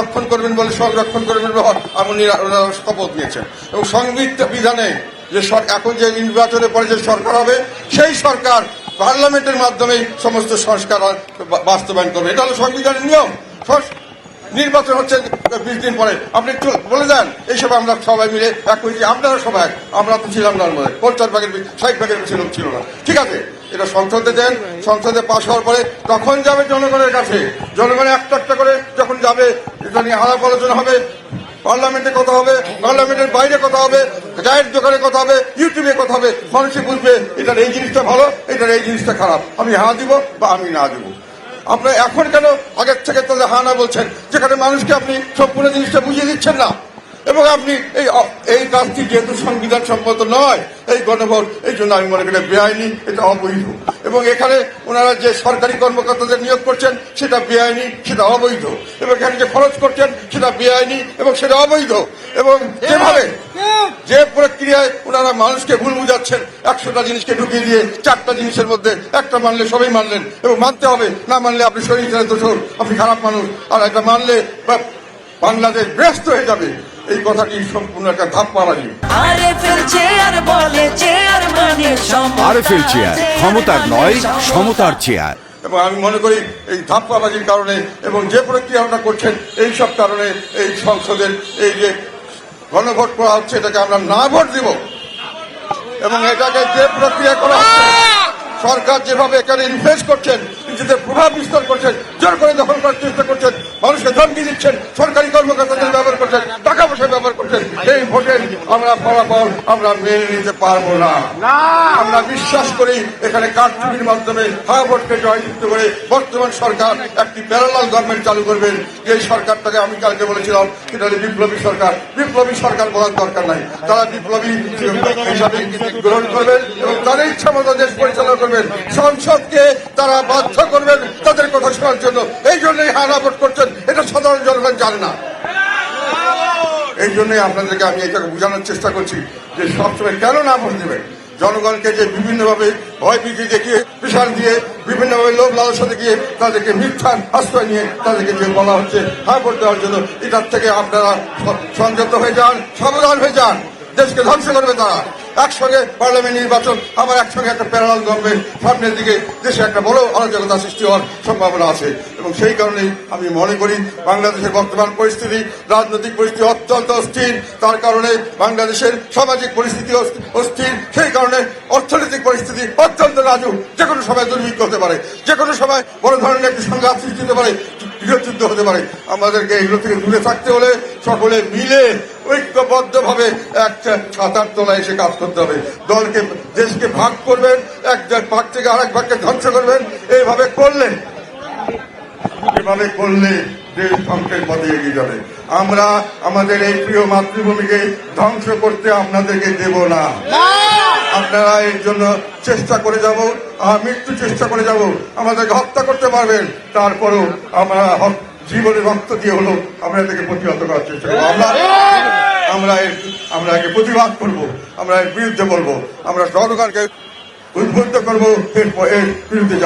রক্ষণ করবেন বলে সংরক্ষণ করবেন আপনি শপথ নিয়েছেন এবং সংবিধানে যে এখন যে নির্বাচনের পরে যে সরকার হবে সেই সরকার পার্লামেন্টের মাধ্যমে সমস্ত সংস্কার বাস্তবায়ন করবে। এটা হলো সংবিধানের নিয়ম। নির্বাচন হচ্ছে 20 দিন পরে, আপনি একটু বলে দেন। এইসব আমরা সবাই মিলে এক হয়েছি, আপনারা সবাই, আমরা তো ছিলাম না, 50 ভাগের 60 ভাগের বেশি লোক ছিল না। ঠিক আছে, এটা সংসদে দেন, সংসদে পাশ হওয়ার পরে তখন যাবে জনগণের কাছে। জনগণের একটা একটা করে যখন যাবে, এটা নিয়ে আলাপ আলোচনা হবে, পার্লামেন্টে কথা হবে, পার্লামেন্টের বাইরে কথা হবে, চায়ের দোকানে কথা হবে, ইউটিউবে কথা হবে। মানুষে বুঝবে এটার এই জিনিসটা ভালো, এটার এই জিনিসটা খারাপ, আমি হ্যাঁ দিব বা আমি না দিব। আপনার এখন কেন আগের থেকে তাদের হা না বলছেন, যেখানে মানুষকে আপনি সম্পূর্ণ জিনিসটা বুঝিয়ে দিচ্ছেন না? এবং আপনি এই কাজটি যেহেতু সংবিধান সম্মত নয়, এই গণভোট, এই জন্য আমি মনে করি বেআইনি, এটা অবৈধ। এবং এখানে ওনারা যে সরকারি কর্মকর্তাদের নিয়োগ করছেন সেটা বেআইনি, সেটা অবৈধ। এবং এখানে যে খরচ করছেন সেটা বেআইনি এবং সেটা অবৈধ। এবং যেভাবে যে প্রক্রিয়ায় ওনারা মানুষকে ভুল বুঝাচ্ছেন, 100টা জিনিসকে ঢুকিয়ে দিয়ে 4টা জিনিসের মধ্যে একটা মানলে সবাই মানলেন, এবং মানতে হবে, না মানলে আপনি শরীর দোষর, আপনি খারাপ মানুষ, আর একটা মানলে বাংলাদেশ ব্যস্ত হয়ে যাবে। এই কথাটি সম্পূর্ণ একটা ধাপ্পাবাজি। আরএফএল চেয়ার, ক্ষমতার নয়, সমতার চেয়ার। এবং আমি মনে করি এই ধাপ্পাবাজির কারণে এবং যে প্রক্রিয়া আমরা করছেন এই সব কারণে এই সংসদের এই যে গণভোট করা হচ্ছে, এটাকে আমরা না ভোট দিব। এবং এটাকে যে প্রক্রিয়া করা হচ্ছে, সরকার যেভাবে এখানে ইনভেস্ট করছেন, নিজেদের প্রভাব বিস্তার করছেন, জোর করে দখল করার চেষ্টা করছেন, মানুষকে ধমকি দিচ্ছেন, সরকারি কর্মকর্তাদের ব্যবহার করছেন, টাকা পয়সা ব্যবহার করছেন, এই ভোটের আমরা ফলাফল আমরা মেনে নিতে পারবো না। আমরা বিশ্বাস করি এখানে কারচুপির মাধ্যমে হ্যাঁ ভোটকে জয়যুক্ত করে বর্তমান সরকার একটি প্যারালাল গভর্নমেন্ট চালু করবেন। যে সরকারটাকে আমি কালকে বলেছিলাম সেটা হচ্ছে বিপ্লবী সরকার। বিপ্লবী সরকার বলার দরকার নাই, তারা বিপ্লবী হিসাবে গ্রহণ করবেন এবং তাদের ইচ্ছা মতো দেশ পরিচালনা করবেন। সংসদকে তারা বাধ্য করবেন তাদের কথা শোনার জন্য। এই জন্যই হারা ভোট করছেন, এটা সাধারণ জনগণ জানে না। এই জন্যই আপনাদেরকে আমি এটাকে বোঝানোর চেষ্টা করছি যে সবসময় কেন না ভোট দেবেন। জনগণকে যে বিভিন্নভাবে ভয়ভীতি দেখিয়ে, প্রেশার দিয়ে, বিভিন্নভাবে লোভ লালসা দেখিয়ে তাদেরকে মিথ্যার আশ্রয় নিয়ে তাদেরকে যে বলা হচ্ছে হ্যাঁ ভোট দেওয়ার জন্য, এটার থেকে আপনারা সংযত হয়ে যান, সাবধান হয়ে যান। দেশকে ধ্বংস করবে তারা। একসঙ্গে পার্লামেন্ট নির্বাচন, আবার একসঙ্গে একটা প্যারালাল গভর্নমেন্ট, সামনের দিকে দেশে একটা বড় অরাজকতা সৃষ্টি হওয়ার সম্ভাবনা আছে। এবং সেই কারণেই আমি মনে করি বাংলাদেশের বর্তমান পরিস্থিতি, রাজনৈতিক পরিস্থিতি অত্যন্ত অস্থির। তার কারণে বাংলাদেশের সামাজিক পরিস্থিতি অস্থির, সেই কারণে অর্থনৈতিক পরিস্থিতি অত্যন্ত নাজুক। যে কোনো সময় দুর্ভিক্ষ হতে পারে, যে কোনো সময় বড় ধরনের একটি সংঘাত সৃষ্টি হতে পারে, গৃহযুদ্ধ হতে পারে। আমাদেরকে এগুলো থেকে দূরে থাকতে হলে সকলে মিলে ঐক্যবদ্ধভাবে একটা ছাতার তলায় এসে কাজ করতে হবে। দলকে, দেশকে ভাগ করবেন, এক ভাগ থেকে আরেক ভাগকে ধ্বংস করবেন, এইভাবে করলে দেশ ধ্বংসের পথে এগিয়ে যাবে। আমরা আমাদের এই প্রিয় মাতৃভূমিকে ধ্বংস করতে আপনাদেরকে দেব না। আপনারা এর জন্য চেষ্টা করে যাব, মৃত্যু চেষ্টা করে যাব, আমাদেরকে হত্যা করতে পারবেন, তারপরেও আমরা জীবনে রক্ত দিয়ে হলো আমরা এটাকে প্রতিহত করার চেষ্টা করবো। আমরা একে প্রতিবাদ করবো, আমরা এর বিরুদ্ধে বলবো, আমরা জনগণকে উদ্বুদ্ধ করবো এর বিরুদ্ধে।